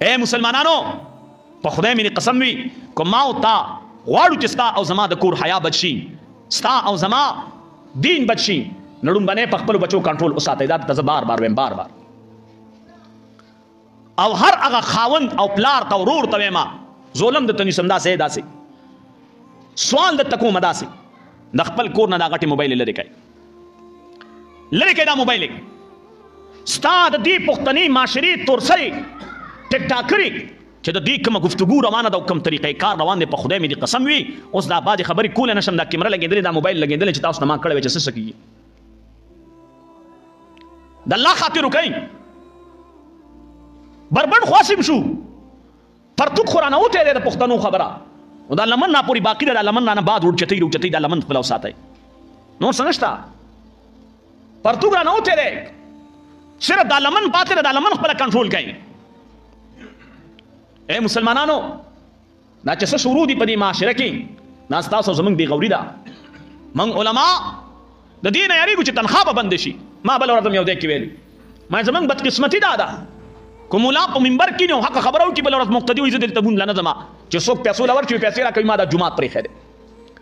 اے مسلمانانو په خدای مې قسم وي کو ما او تا غواړو چې ستا او زما د کور حیا بچ شي، ستا او زما دین بچ شي، نړم باندې په خپل بچو کنټرول وساتئ. دا ته بار بار ویم، بار بار. او هر هغه خاوند او پلار ته ورور ته وایم ظلم د تنیسم داسې سوال د تکوم داسې د خپل کور نه دا غټي موبایل لري کوي دا موبایل ستا د دې پښتني معاشري تورسري ټیک ټاکري چې د دې کوم گفتگو روانه ده او کوم طریقې کار روان دی، په خدای مې دې قسم وي اوس دا باندې خبرې کول نشم. دا کیمره لګېدلې، دا موبایل لګېدلې چې تاسو ما کړی چې څه کیږي. د الله خاطر وکړئ. بربند خواسم شو پرتوک خورانه وته د پښتنو خبره او دا لمن نه پوری باقی ده. لمن نه بعد ورچتي دا لمن خپل وساتای نو سنشتا پرتوک نه وته ده صرف دا لمن پاتې دا لمن خپل کنټرول کوي. اے مسلمانانو دا چې څه شروع دي په دې معاشره کې ناس تاسو زمونږ دی غوري ده. من علما د دین یریږي چې تنخواه به بند شي. ما بل ورته یو دی کې ویلي ما زمونږ بدقسمتي ده کوم لا په منبر کې نو حق خبرو کې بل ورځ مقتدی وي زه دلته بون لنه زما چې څوک پیسو لور چې پیسې را کوي ما د جمعات پرې خېده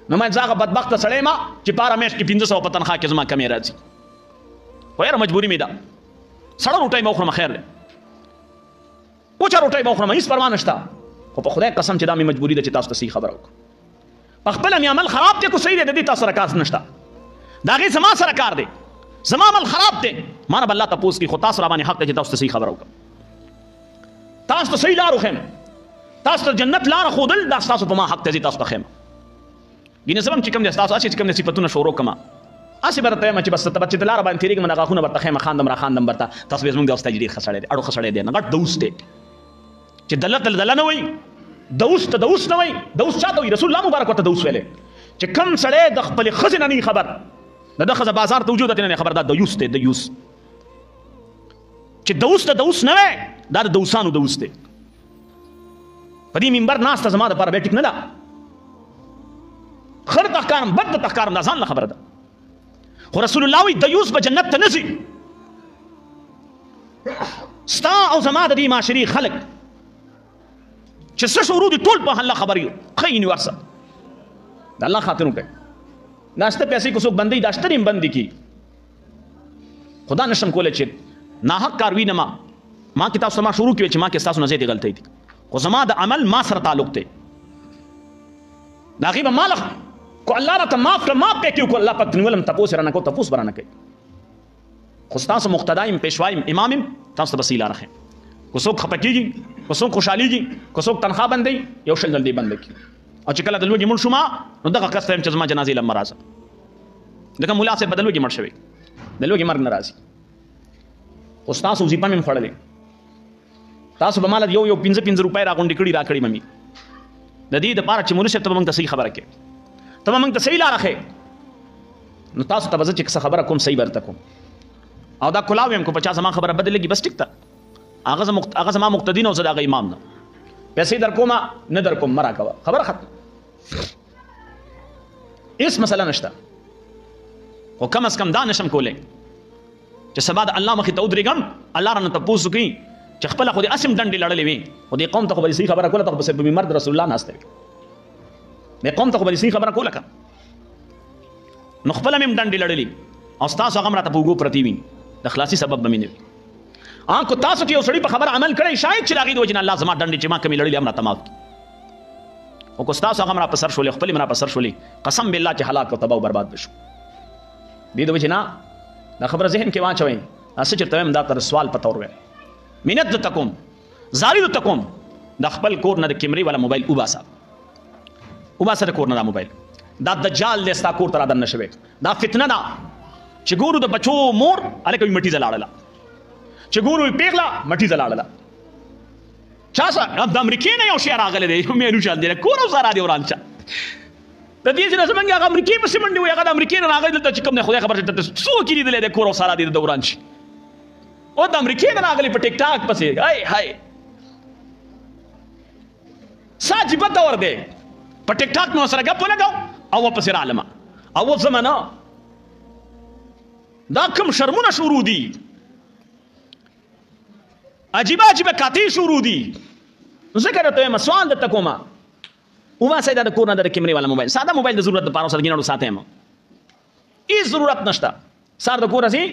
نو ما ځاګه بدبخت سړی ما چې پارا مېش کې 1500 په تنخواه کې زما کمې راځي. خو یاره مجبوري مې ده سړی روټۍ مې خورم خیر ده اوچا روټۍ مې خورم هیڅ پروا نشته. خو په خدای قسم چې دا مې مجبوري ده چې تاسو ته صحیح خبره وکړم. په خپل مې عمل خراب دی کو صحیح دی د دې تاسو سره کار نشته. دا غي زما سره کار دی، زما عمل خراب دی ما نه الله تاسو کې خو تاسو را باندې حق دی چې تاسو ته صحیح خبره وکړم. تاسو ته صحیح لار وخم، تاسو ته جنت لار خودل دا تاسو په ما حق ته تاسو ته خم. ګینه سبم چې کوم دي تاسو چې کوم دي صفاتونه شروع کما اسی برته ما چې بس ته بچ لار باندې تیریږي من غاخونه برته خم خاندم را خاندم برته تاسو به زموږ د استاد ډیر خسړې دي اړو خسړې دي نه غټ دوست دي چې دلت نه وي دوست نه وي دوست چاته وي رسول الله مبارک ورته دوست ویلې چې کم سړی د خپل خزینه نه خبر د خزه بازار ته وجود نه خبر دا دوست دی دوست چې دوست نه وي دا د دوستانو دوست دی. په دې منبر ناس ته زما د پر بیٹک نه ده خر تخکارم بد تخکارم دا ځان له خبره ده. خو رسول الله وی دیوس به جنت ته نزي. ستا او زما د دې معاشري خلق چې څه شروع دي ټول په الله خبري خاين ورسه د الله خاطر وکړي. ناشته پیسې کو څوک بندي داشته نیم بندي کی خدا نشم کوله چې ناحق کار وینم ما کتاب سما شروع کیو چې ما کې تاسو نه زیاتې غلطۍ دي خو زما د عمل ما سره تعلق دی. دا غیب مالک کو الله را ته معاف پکې کو الله پاک ولم تاسو رانه کو تاسو برانه کوي. خو تاسو مقتدایم پېشوایم امامم تاسو بسیله راخه کو څوک خپکیږي کو څوک خوشاليږي کو څوک تنخواه بندي یو شل جلدی بند کی او چې کله د لوګي مړ شوما نو دغه کس ټیم چې زما جنازې لم راځه دغه مولا سے بدلوګي مړ شوی د لوګي مرګ ناراضي. خو تاسو زیپا مې خړلې تاسو به مال یو 15 روپۍ راغونډې کړي مې د دې د پاره چې مونږ ته موږ ته صحیح خبره کې ته موږ ته صحیح لار راخې نو تاسو ته به چې خبره کوم صحیح ورته کوم او دا کلاویم کو 50 ما خبره بدلېږي بس ټیک ته هغه زما مقتدی نو زدا امام نه پیسې در کومه نه در کوم مرا کوه خبره ختم. هیڅ مسله نشته. خو کم از کم دا نشم کولای چې سبا د الله مخې ته ودرېږم الله رانه تپوس وکړي چې خپل خو دې اسم ډنډې لړلې وي خو دې قوم ته خو به صحیح خبره کوله ته خو به مرد رسول الله ناسته دې قوم ته خو به صحیح خبره کوله نو خپل مې ډنډې لړلې او تاسو هغه راته په وګو پرتی وي د خلاصي سبب به مې نه وي. کو تاسو کې یو سړي په خبر عمل کړی شاید چې راغی د وجه الله زما ډنډې چې ما کمی لړلې امر تمام او کو تاسو هغه را په سر شولې خپل مرا په سر شولې قسم بالله چې هلاک او تباہ او برباد بشو. دې د وجه نه دا خبره ذهن کې واچوي اسه چې تم دا تر سوال پتور وې مینت تکوم زاری تکوم د خپل کور نه د کیمرې والا موبایل وباسه د کور نه دا موبایل دا دجال لستا کور تر ادن نشوي دا فتنه ده چې ګورو د بچو مور الکه مټی زلاړه چې ګورو پیغلا مټی زلاړه چا سره د امریکای نه یو شی راغلی دی مې نو چل دی کور زرا دی ورانچا د دې چې زمونږ هغه امریکای په سیمنډي وي هغه د امریکای نه راغلی ته چې کوم نه خدای خبر ته څو کړي دی د کور سره دی د ورانچ او د امریکای نه راغلی په ټیک ټاک پسې هاي ساجي پته ور دی په ټیک ټاک نو سره غپ لګاو او پسې عالمه او زمانہ دا کوم شرمونه شروع دي عجیب کاتی شروع دي ذکر ته سوال د تکوما وما سیدا د کور نه د کیمرې والا موبایل ساده موبایل د ضرورت لپاره سره ګینړو ساتم هیڅ ضرورت نشته سار د کور سي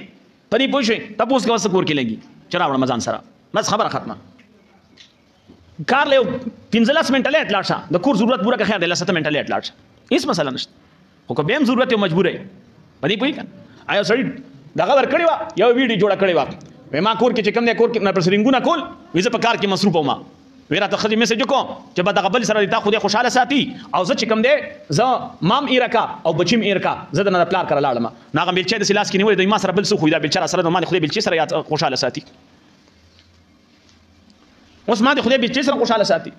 پدې پوښي تاسو کې وسه کور کې لګي چراوړ مزان سره بس خبره ختمه کار له 15 منټه لیټ لاړ شه د کور ضرورت پورا کړه د 7 منټه لیټ لاړ شه هیڅ مسله نشته خو که به هم ضرورت یو مجبور ہے پدې پوي کنه آیا سړی دغه ور کړی وا یو ویډیو جوړ کړی وا ما کور کې چې کوم نه کور کې نه پرسرینګونه کول ویزه په کار کې مصروف وم ویرا ته خدي میسج کوم چې به دغه بل سره تا خو دې خوشاله ساتي او زه چې کوم دې زه مام ایرکا او بچیم ایرکا زه د نه پلار کړه لاړم ناغه بلچې د سلاس کې نیولې د ما سره بل څه خو دا بلچې سره د ما خو دې بلچې سره یا خوشاله ساتي اوس ما دې خو دې بلچې سره خوشاله ساتي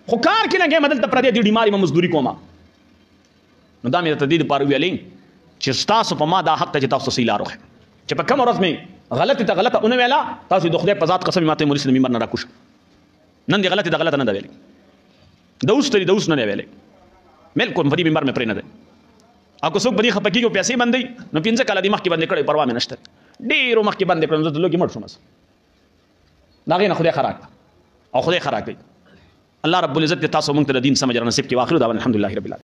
خو کار کې لګې مدل ته پر دې ډیماري ما مزدوري کوم نو دا مې ته دې پاره ویلې چې تاسو په ما دا حق ته تاسو سیلا روخه چې په کوم ورځ مې غلطی ته غلطه اون ویلا تاسو د خدای په ذات قسم ماته مولوی سلمی مرنه راکوش نن دی غلطی د غلطه نه دی ویلې دوس تری دوس نه دی ویلې بالکل په دې منبر مې پرې نه دی اكو څوک بری خپکیږي پیسې باندې نو 15 کاله دی مخ کې باندې کړي پروا مې نشته ډیرو مخ کې باندې کړم زه د لوګي مړ شوم دا غي نه خدای خراک او خدای خراک الله رب العزت تاسو مونږ ته دین سمجھ نصیب کې واخر دا الحمدلله رب العالمین